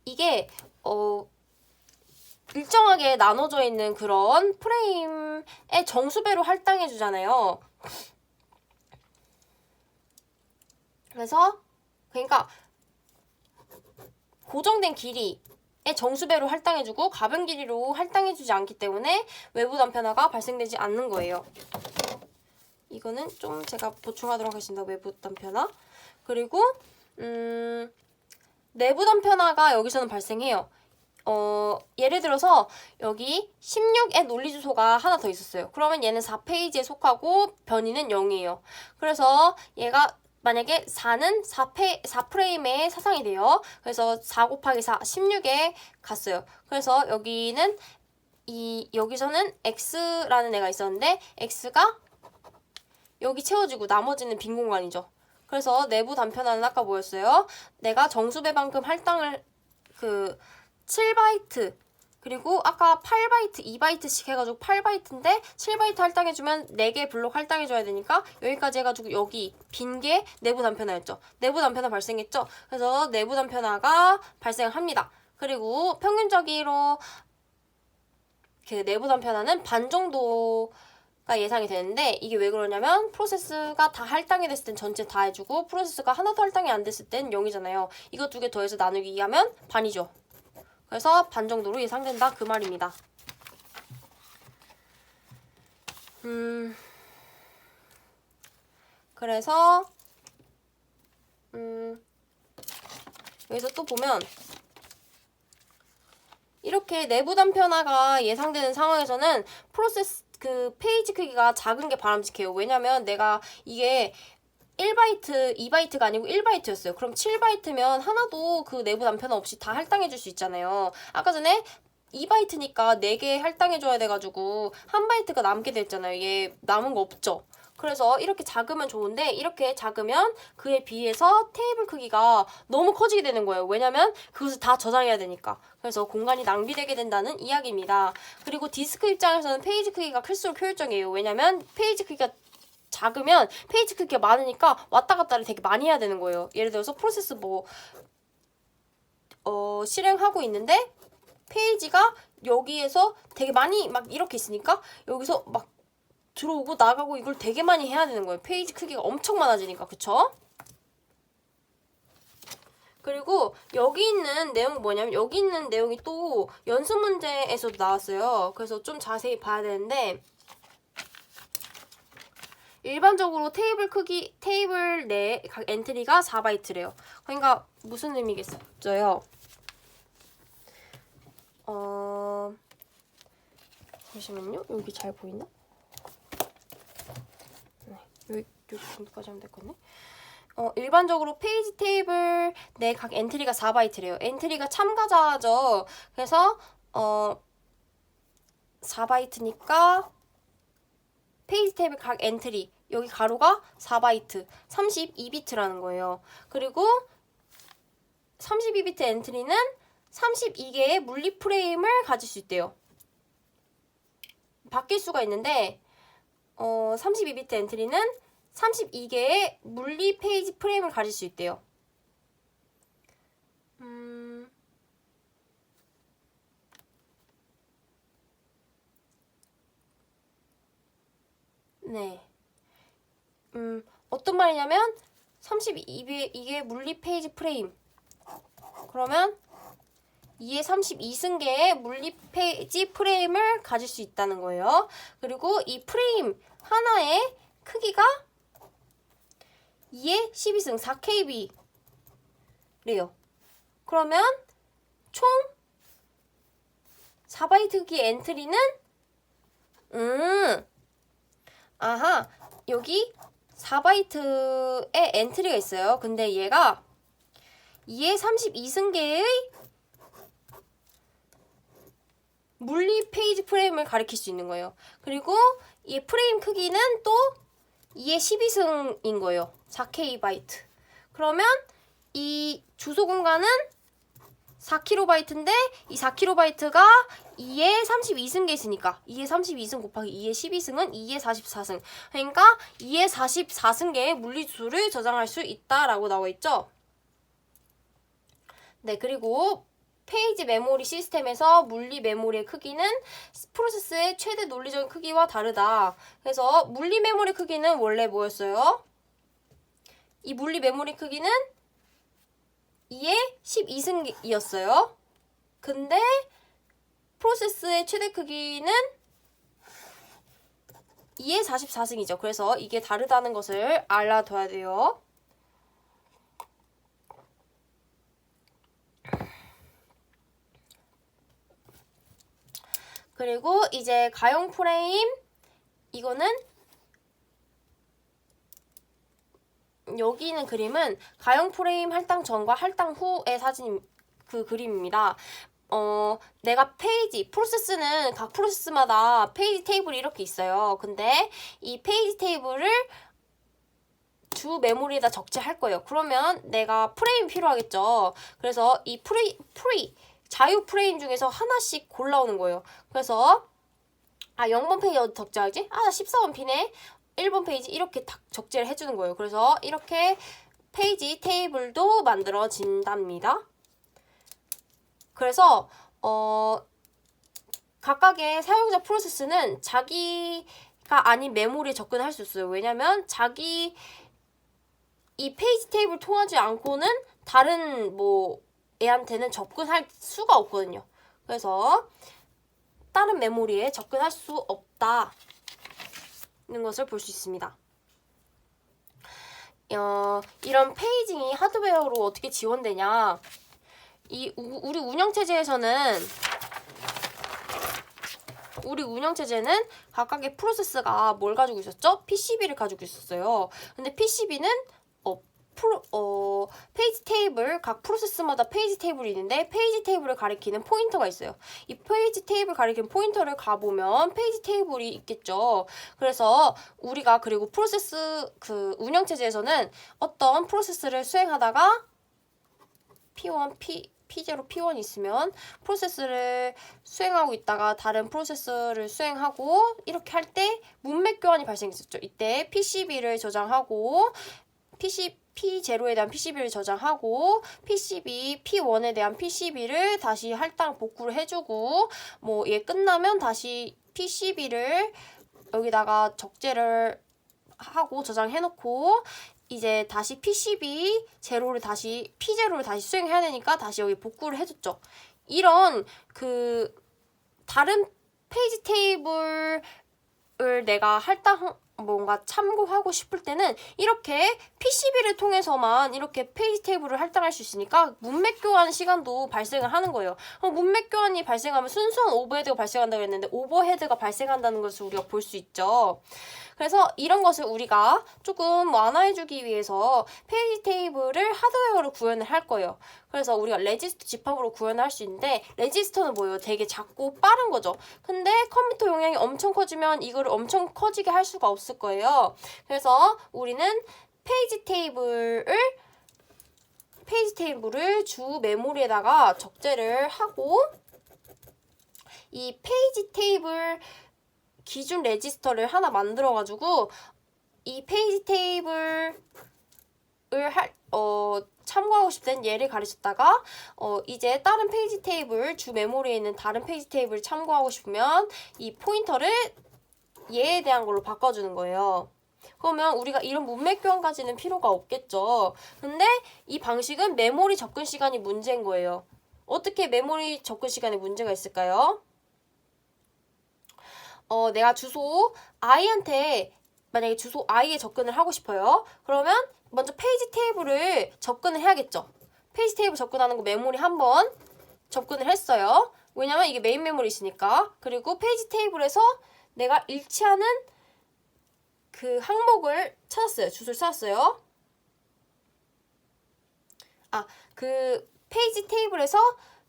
[SPEAKER 1] 이게 일정하게 나눠져 있는 그런 프레임의 정수배로 할당해 주잖아요. 그러니까 고정된 길이의 정수배로 할당해주고 가변 길이로 할당해주지 않기 때문에 외부 단편화가 발생되지 않는 거예요. 이거는 좀 제가 보충하도록 하겠습니다. 외부 단편화. 그리고 내부 단편화가 여기서는 발생해요. 예를 들어서 여기 16의 논리 주소가 하나 더 있었어요. 그러면 얘는 4페이지에 속하고 변이는 0이에요. 그래서 얘가 만약에 4는 4프레임에 사상이 돼요. 그래서 4 곱하기 4, 16에 갔어요. 그래서 여기서는 x라는 애가 있었는데 x가 여기 채워지고 나머지는 빈 공간이죠. 그래서 내부 단편화는 아까 뭐였어요? 내가 정수배만큼 할당을 7바이트 그리고 아까 8바이트, 2바이트씩 해가지고 8바이트인데 7바이트 할당해주면 4개 블록 할당해줘야 되니까 여기까지 해가지고 여기 빈 게 내부 단편화였죠. 내부 단편화 발생했죠. 그래서 내부 단편화가 발생합니다. 그리고 평균적으로 그 내부 단편화는 반 정도가 예상이 되는데 이게 왜 그러냐면 프로세스가 다 할당이 됐을 땐 전체 다 해주고 프로세스가 하나도 할당이 안 됐을 땐 0이잖아요. 이거 두 개 더해서 나누기 2하면 반이죠. 그래서 반 정도로 예상된다 그 말입니다. 그래서 여기서 또 보면 이렇게 내부 단편화가 예상되는 상황에서는 프로세스 그 페이지 크기가 작은 게 바람직해요. 왜냐면 내가 이게 1바이트, 2바이트가 아니고 1바이트였어요. 그럼 7바이트면 하나도 그 내부 단편화 없이 다 할당해줄 수 있잖아요. 아까 전에 2바이트니까 4개 할당해줘야 돼가지고 1바이트가 남게 됐잖아요. 얘 남은 거 없죠? 그래서 이렇게 작으면 좋은데 이렇게 작으면 그에 비해서 테이블 크기가 너무 커지게 되는 거예요. 왜냐면 그것을 다 저장해야 되니까. 그래서 공간이 낭비되게 된다는 이야기입니다. 그리고 디스크 입장에서는 페이지 크기가 클수록 효율적이에요. 왜냐면 페이지 크기가 작으면 페이지 크기가 많으니까 왔다 갔다를 되게 많이 해야 되는 거예요. 예를 들어서 프로세스 실행하고 있는데 페이지가 여기에서 되게 많이 막 이렇게 있으니까 여기서 막 들어오고 나가고 이걸 되게 많이 해야 되는 거예요. 페이지 크기가 엄청 많아지니까. 그쵸? 그리고 여기 있는 내용 뭐냐면 여기 있는 내용이 또 연습 문제에서도 나왔어요. 그래서 좀 자세히 봐야 되는데 일반적으로 테이블 내 각 엔트리가 4바이트래요. 그러니까 무슨 의미겠어요? 잠시만요. 여기 잘 보이나? 네, 여기 정도까지 하면 될 건데. 일반적으로 페이지 테이블 내 각 엔트리가 4바이트래요. 엔트리가 참가자죠. 그래서 4바이트니까 페이지 테이블 각 엔트리 여기 가로가 4바이트 32비트라는 거예요. 그리고 32비트 엔트리는 32개의 물리 프레임을 가질 수 있대요. 바뀔 수가 있는데 32비트 엔트리는 32개의 물리 페이지 프레임을 가질 수 있대요. 네. 어떤 말이냐면 32개 물리 페이지 프레임. 그러면 2의 32승계의 물리 페이지 프레임을 가질 수 있다는 거예요. 그리고 이 프레임 하나의 크기가 2의 12승 4KB 그러면 총 4바이트 크기 엔트리는 아하 여기 4바이트의 엔트리가 있어요. 근데 얘가 2의 32승계의 물리 페이지 프레임을 가리킬 수 있는 거예요. 그리고 이 프레임 크기는 또 2의 12승인 거예요. 4KB. 그러면 이 주소 공간은 4KB인데 이 4KB가 2의 32승계 있으니까 2의 32승 곱하기 2의 12승은 2의 44승. 그러니까 2의 44승계의 물리 주소를 저장할 수 있다라고 나와 있죠. 네, 그리고 페이지 메모리 시스템에서 물리 메모리의 크기는 프로세스의 최대 논리적인 크기와 다르다. 그래서 물리 메모리 크기는 원래 뭐였어요? 이 물리 메모리 크기는 2의 12승이었어요. 근데 프로세스의 최대 크기는 2의 44승이죠. 그래서 이게 다르다는 것을 알아둬야 돼요. 그리고 이제 가용 프레임 이거는 여기 있는 그림은 가용 프레임 할당 전과 할당 후의 사진 그 그림입니다. 내가 프로세스는 각 프로세스마다 페이지 테이블이 이렇게 있어요. 근데 이 페이지 테이블을 주 메모리에다 적재할 거예요. 그러면 내가 프레임이 필요하겠죠. 그래서 이 자유 프레임 중에서 하나씩 골라오는 거예요. 그래서 0번 페이지 어디 적재하지? 나 14번 피네. 1번 페이지 이렇게 딱 적재를 해주는 거예요. 그래서 이렇게 페이지 테이블도 만들어진답니다. 그래서 각각의 사용자 프로세스는 자기가 아닌 메모리에 접근할 수 있어요. 왜냐면 이 페이지 테이블 통하지 않고는 다른 애한테는 접근할 수가 없거든요. 그래서 다른 메모리에 접근할 수 없다는 것을 볼 수 있습니다. 이런 페이징이 하드웨어로 어떻게 지원되냐? 우리 운영체제에서는 우리 운영체제는 각각의 프로세스가 뭘 가지고 있었죠? PCB를 가지고 있었어요. 근데 PCB는 페이지 테이블, 각 프로세스마다 페이지 테이블이 있는데 페이지 테이블을 가리키는 포인터가 있어요. 이 페이지 테이블 가리키는 포인터를 가보면 페이지 테이블이 있겠죠. 그래서 우리가 그리고 프로세스 그 운영체제에서는 어떤 프로세스를 수행하다가 P1, P0, P1 있으면 프로세스를 수행하고 있다가 다른 프로세스를 수행하고 이렇게 할 때 문맥 교환이 발생했었죠. 이때 PCB를 저장하고 P0에 대한 PCB를 저장하고 PCB P1에 대한 PCB를 다시 할당 복구를 해주고 뭐 얘 끝나면 다시 PCB를 여기다가 적재를 하고 저장해놓고 이제 다시 PCB 제로를 다시 P0를 다시 수행해야 되니까 다시 여기 복구를 해줬죠. 이런 그 다른 페이지 테이블을 내가 할당 뭔가 참고하고 싶을 때는 이렇게 PCB를 통해서만 이렇게 페이지 테이블을 할당할 수 있으니까 문맥 교환 시간도 발생을 하는 거예요. 문맥 교환이 발생하면 순수한 오버헤드가 발생한다고 했는데 오버헤드가 발생한다는 것을 우리가 볼 수 있죠. 그래서 이런 것을 우리가 조금 완화해주기 위해서 페이지 테이블을 하드웨어로 구현을 할 거예요. 그래서 우리가 레지스터 집합으로 구현을 할 수 있는데 레지스터는 뭐예요? 되게 작고 빠른 거죠. 근데 컴퓨터 용량이 엄청 커지면 이거를 엄청 커지게 할 수가 없을 거예요. 그래서 우리는 페이지 테이블을 주 메모리에다가 적재를 하고 이 페이지 테이블 기준 레지스터를 하나 만들어가지고 이 페이지 테이블을 참고하고 싶은 예를 가르쳤다가 이제 다른 페이지 테이블 주 메모리에 있는 다른 페이지 테이블을 참고하고 싶으면 이 포인터를 얘에 대한 걸로 바꿔주는 거예요. 그러면 우리가 이런 문맥 교환까지는 필요가 없겠죠. 근데 이 방식은 메모리 접근 시간이 문제인 거예요. 어떻게 메모리 접근 시간에 문제가 있을까요? 내가 주소 i한테 만약에 주소 i에 접근을 하고 싶어요. 그러면 먼저 페이지 테이블을 접근을 해야겠죠. 페이지 테이블 접근하는 거 메모리 한번 접근을 했어요. 왜냐면 이게 메인 메모리 있으니까. 그리고 페이지 테이블에서 내가 일치하는 그 항목을 찾았어요. 주소를 찾았어요. 그 페이지 테이블에서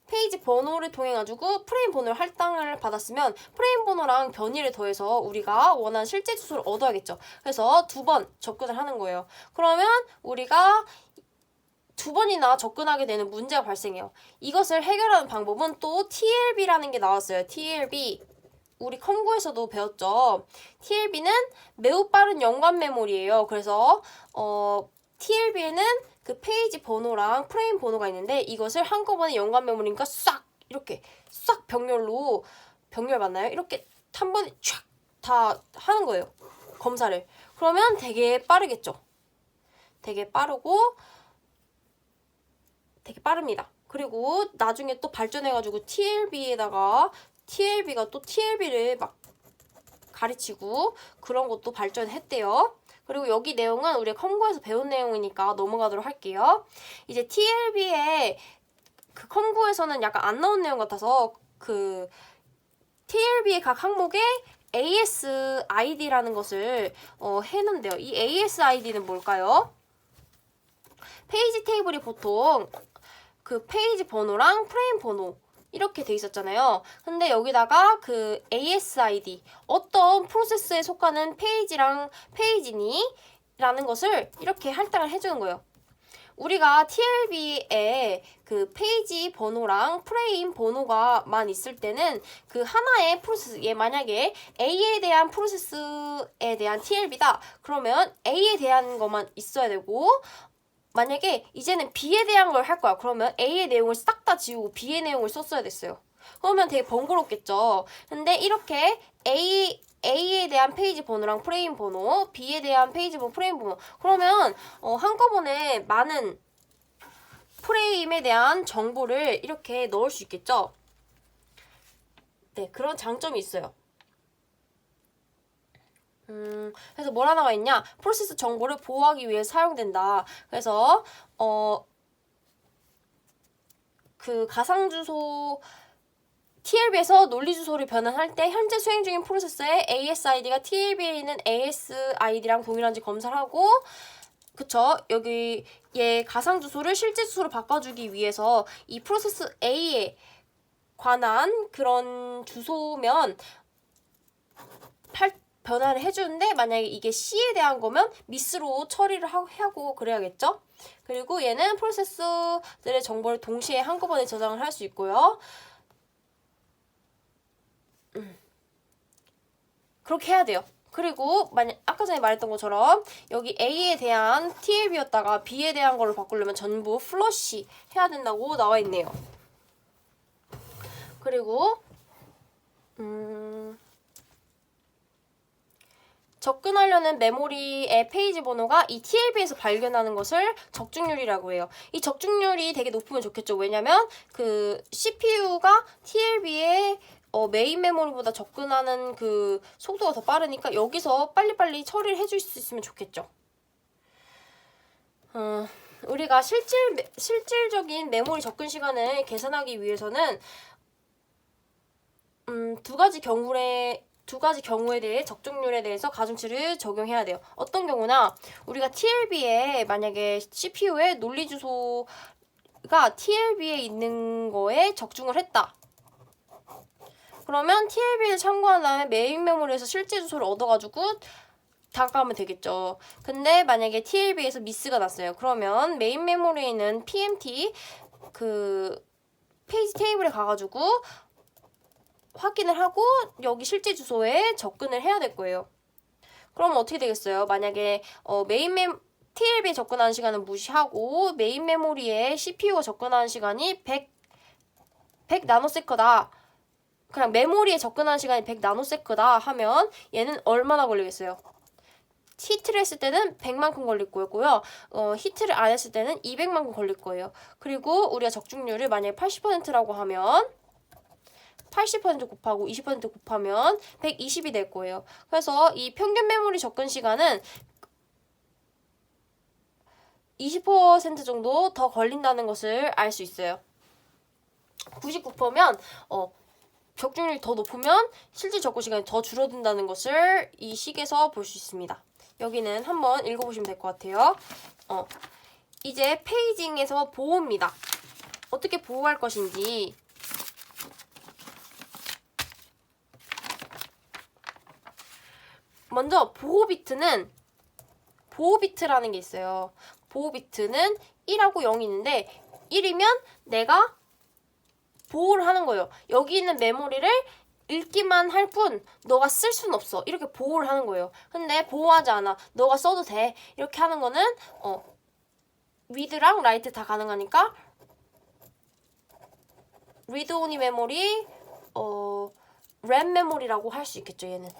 [SPEAKER 1] 페이지 번호를 통해가지고 프레임 번호를 할당을 받았으면 프레임 번호랑 변이를 더해서 우리가 원하는 실제 주소를 얻어야겠죠. 그래서 2번 접근을 하는 거예요. 그러면 우리가 2번이나 접근하게 되는 문제가 발생해요. 이것을 해결하는 방법은 또 TLB라는 게 나왔어요. TLB. 우리 컴구에서도 배웠죠. TLB는 매우 빠른 연관 메모리예요. 그래서 TLB에는 그 페이지 번호랑 프레임 번호가 있는데 이것을 한꺼번에 연관 메모리니까 싹 이렇게 싹 병렬 맞나요? 이렇게 한 번에 촥 다 하는 거예요. 검사를. 그러면 되게 빠르겠죠. 되게 빠릅니다. 그리고 나중에 또 발전해가지고 TLB가 또 TLB를 막 가르치고 그런 것도 발전했대요. 그리고 여기 내용은 우리가 컴구에서 배운 내용이니까 넘어가도록 할게요. 이제 TLB의 그 컴구에서는 약간 안 나온 내용 같아서 그 TLB의 각 항목에 ASID라는 것을 해놓은데요. 이 ASID는 뭘까요? 페이지 테이블이 보통 그 페이지 번호랑 프레임 번호 이렇게 돼 있었잖아요. 근데 여기다가 그 ASID 어떤 프로세스에 속하는 페이지랑 페이지니? 라는 것을 이렇게 할당을 해주는 거예요. 우리가 TLB에 그 페이지 번호랑 프레임 번호가만 있을 때는 그 하나의 프로세스, 얘 만약에 A에 대한 프로세스에 대한 TLB다. 그러면 A에 대한 것만 있어야 되고 만약에 이제는 B에 대한 걸 할 거야. 그러면 A의 내용을 싹 다 지우고 B의 내용을 썼어야 됐어요. 그러면 되게 번거롭겠죠. 근데 이렇게 A에 대한 페이지 번호랑 프레임 번호, B에 대한 페이지 번호, 프레임 번호. 그러면 한꺼번에 많은 프레임에 대한 정보를 이렇게 넣을 수 있겠죠. 네, 그런 장점이 있어요. 그래서 뭐라 나와 있냐? 프로세스 정보를 보호하기 위해 사용된다. 그래서 그 가상 주소 TLB에서 논리 주소를 변환할 때 현재 수행 중인 프로세서의 ASID가 TLB에 있는 ASID랑 동일한지 검사를 하고, 그쵸? 여기 얘 가상 주소를 실제 주소로 바꿔주기 위해서 이 프로세서 A에 관한 그런 주소면 변환을 해주는데, 만약에 이게 C에 대한 거면 미스로 처리를 하고 그래야겠죠? 그리고 얘는 프로세서들의 정보를 동시에 한꺼번에 저장을 할 수 있고요. 그렇게 해야 돼요. 그리고 만약 아까 전에 말했던 것처럼 여기 A에 대한 TLB였다가 B에 대한 걸로 바꾸려면 전부 플러시 해야 된다고 나와 있네요. 그리고 접근하려는 메모리의 페이지 번호가 이 TLB에서 발견하는 것을 적중률이라고 해요. 이 적중률이 되게 높으면 좋겠죠. 왜냐면 그 CPU가 TLB에 메인 메모리보다 접근하는 그 속도가 더 빠르니까 여기서 빨리빨리 처리를 해줄 수 있으면 좋겠죠. 우리가 실질적인 메모리 접근 시간을 계산하기 위해서는 두 가지 경우에 대해 적중률에 대해서 가중치를 적용해야 돼요. 어떤 경우나 우리가 TLB에 만약에 CPU의 논리 주소가 TLB에 있는 거에 적중을 했다. 그러면 TLB를 참고한 다음에 메인 메모리에서 실제 주소를 얻어가지고 다가가면 되겠죠. 근데 만약에 TLB에서 미스가 났어요. 그러면 메인 메모리에 있는 PMT 그 페이지 테이블에 가가지고 확인을 하고 여기 실제 주소에 접근을 해야 될 거예요. 그럼 어떻게 되겠어요? 만약에 TLB에 접근하는 시간은 무시하고 메인 메모리에 CPU가 접근하는 시간이 100 나노세크다. 그냥 메모리에 접근하는 시간이 100 나노세크다 하면 얘는 얼마나 걸리겠어요? 히트를 했을 때는 100만큼 걸릴 거고요. 히트를 안 했을 때는 200만큼 걸릴 거예요. 그리고 우리가 적중률을 만약에 80%라고 하면 80% 곱하고 20% 곱하면 120이 될 거예요. 그래서 이 평균 메모리 접근 시간은 20% 정도 더 걸린다는 것을 알 수 있어요. 99%면 적중률이 더 높으면 실제 접근 시간이 더 줄어든다는 것을 이 식에서 볼 수 있습니다. 여기는 한번 읽어보시면 될 것 같아요. 이제 페이징에서 보호입니다. 어떻게 보호할 것인지. 먼저 보호 비트라는 게 있어요. 보호 비트는 1하고 0이 있는데 1이면 내가 보호를 하는 거예요. 여기 있는 메모리를 읽기만 할 뿐 너가 쓸 수는 없어. 이렇게 보호를 하는 거예요. 근데 보호하지 않아. 너가 써도 돼. 이렇게 하는 거는 리드랑 라이트 다 가능하니까 리드 오니 메모리, 램 메모리라고 할 수 있겠죠. 얘는.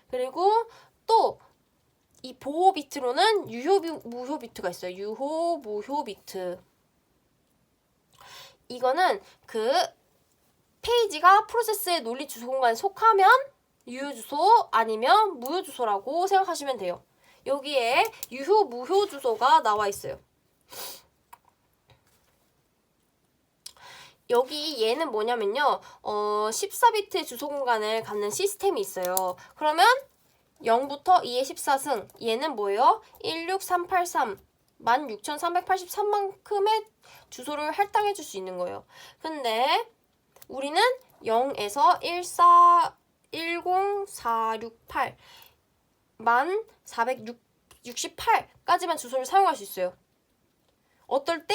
[SPEAKER 1] 그리고 또 이 보호 비트로는 유효, 무효 비트가 있어요. 유효, 무효 비트. 이거는 그 페이지가 프로세스의 논리 주소 공간에 속하면 유효 주소 아니면 무효 주소라고 생각하시면 돼요. 여기에 유효, 무효 주소가 나와 있어요. 여기 얘는 뭐냐면요. 14비트의 주소 공간을 갖는 시스템이 있어요. 그러면 0부터 2의 14승. 얘는 뭐예요? 16383. 16,383만큼의 주소를 할당해 줄 수 있는 거예요. 근데 우리는 0에서 10468 1468까지만 주소를 사용할 수 있어요. 어떨 때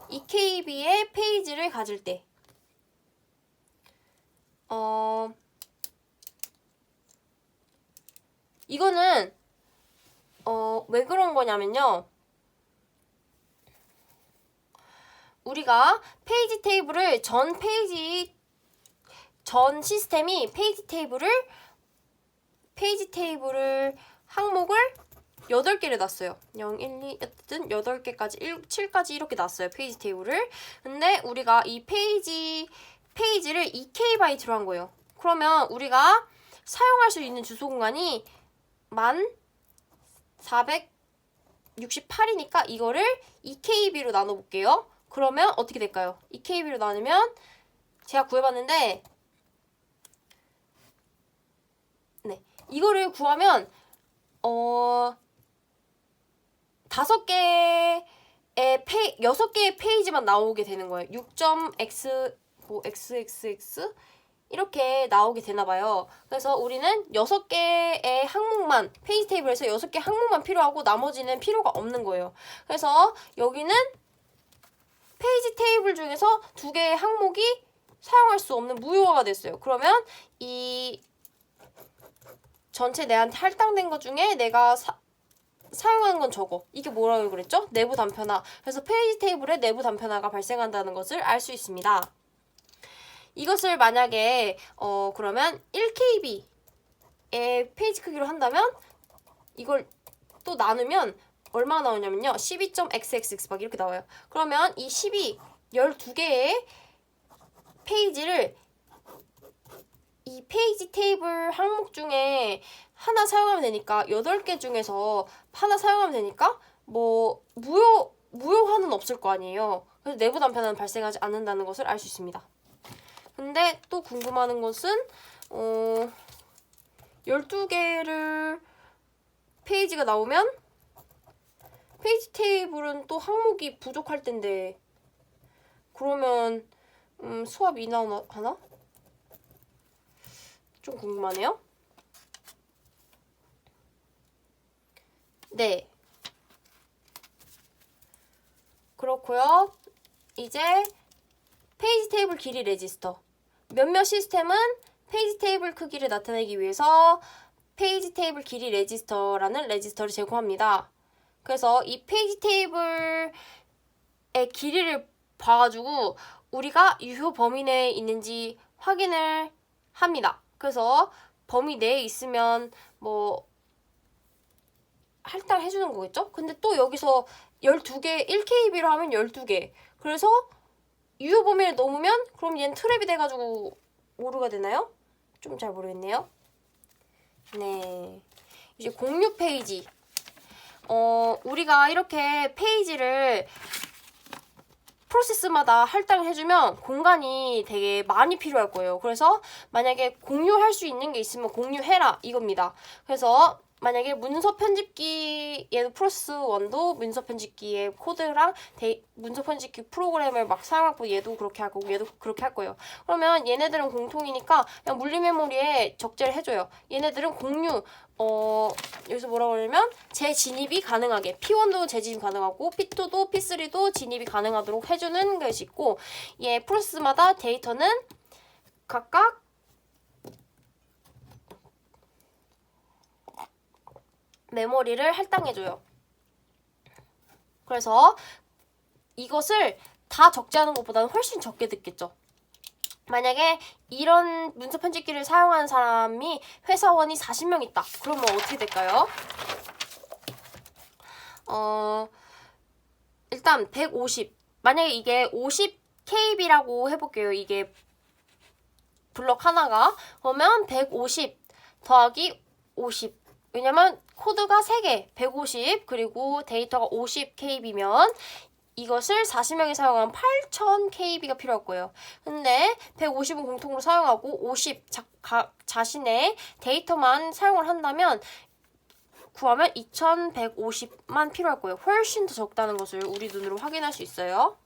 [SPEAKER 1] EKB의 페이지를 가질 때 이거는 왜 그런 거냐면요. 우리가 페이지 테이블을 전 시스템이 페이지 테이블을 항목을 8개를 놨어요. 0, 1, 2, 어쨌든 8개까지, 7까지 이렇게 놨어요. 페이지 테이블을. 근데 우리가 이 페이지를 2K 바이트로 한 거예요. 그러면 우리가 사용할 수 있는 주소 공간이 1468이니까 이거를 2KB로 나눠볼게요. 그러면 어떻게 될까요? 이 KB로 나누면 제가 구해봤는데 네, 이거를 구하면 6개의 페이지만 나오게 되는 거예요. 6.x 뭐 xxx 이렇게 나오게 되나 봐요. 그래서 우리는 6개의 항목만 페이지 테이블에서 6개 항목만 필요하고 나머지는 필요가 없는 거예요. 그래서 여기는 페이지 테이블 중에서 2개의 항목이 사용할 수 없는 무효화가 됐어요. 그러면 이 전체 내한테 할당된 것 중에 내가 사용하는 건 저거. 이게 뭐라고 그랬죠? 내부 단편화. 그래서 페이지 테이블에 내부 단편화가 발생한다는 것을 알 수 있습니다. 이것을 만약에 그러면 1KB의 페이지 크기로 한다면 이걸 또 나누면 얼마나 나오냐면요. 12.xxx 막 이렇게 나와요. 그러면 이 12개의 페이지를 이 페이지 테이블 항목 중에 하나 사용하면 되니까 8개 중에서 하나 사용하면 되니까 뭐 무효화는 없을 거 아니에요. 그래서 내부 단편화는 발생하지 않는다는 것을 알 수 있습니다. 근데 또 궁금한 것은 12개를 페이지가 나오면 페이지 테이블은 또 항목이 부족할 텐데 그러면 수압이 나오나 하나? 좀 궁금하네요. 네. 그렇고요. 이제 페이지 테이블 길이 레지스터. 몇몇 시스템은 페이지 테이블 크기를 나타내기 위해서 페이지 테이블 길이 레지스터라는 레지스터를 제공합니다. 그래서 이 페이지 테이블의 길이를 봐가지고 우리가 유효 범위 내에 있는지 확인을 합니다. 그래서 범위 내에 있으면 뭐 할당해주는 거겠죠? 근데 또 여기서 12개, 1KB로 하면 12개. 그래서 유효 범위를 넘으면 그럼 얘는 트랩이 돼가지고 오류가 되나요? 좀 잘 모르겠네요. 네. 이제 공유 페이지. 우리가 이렇게 페이지를 프로세스마다 할당을 해주면 공간이 되게 많이 필요할 거예요. 그래서 만약에 공유할 수 있는 게 있으면 공유해라 이겁니다. 그래서 만약에 문서 편집기 얘도 프로세스 1도 문서 편집기의 코드랑 문서 편집기 프로그램을 막 사용하고 얘도 그렇게 하고 얘도 그렇게 할 거예요. 그러면 얘네들은 공통이니까 그냥 물리 메모리에 적재를 해줘요. 얘네들은 공유 여기서 뭐라고 하냐면 재진입이 가능하게 P1도 재진입 가능하고 P2도 P3도 진입이 가능하도록 해주는 것이 있고 얘 프로세스마다 데이터는 각각 메모리를 할당해줘요. 그래서 이것을 다 적재하는 것보다는 훨씬 적게 듣겠죠. 만약에 이런 문서 편집기를 사용하는 사람이 회사원이 40명 있다. 그러면 어떻게 될까요? 일단 150. 만약에 이게 50KB라고 해볼게요. 이게 블럭 하나가. 그러면 150 더하기 50. 왜냐면 코드가 3개, 150 그리고 데이터가 50KB면 이것을 40명이 사용하면 8000KB가 필요할 거예요. 근데 150은 공통으로 사용하고 50 자신의 데이터만 사용을 한다면 구하면 2150만 필요할 거예요. 훨씬 더 적다는 것을 우리 눈으로 확인할 수 있어요.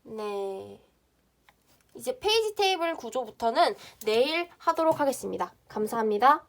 [SPEAKER 1] 네. 이제 페이지 테이블 구조부터는 내일 하도록 하겠습니다. 감사합니다.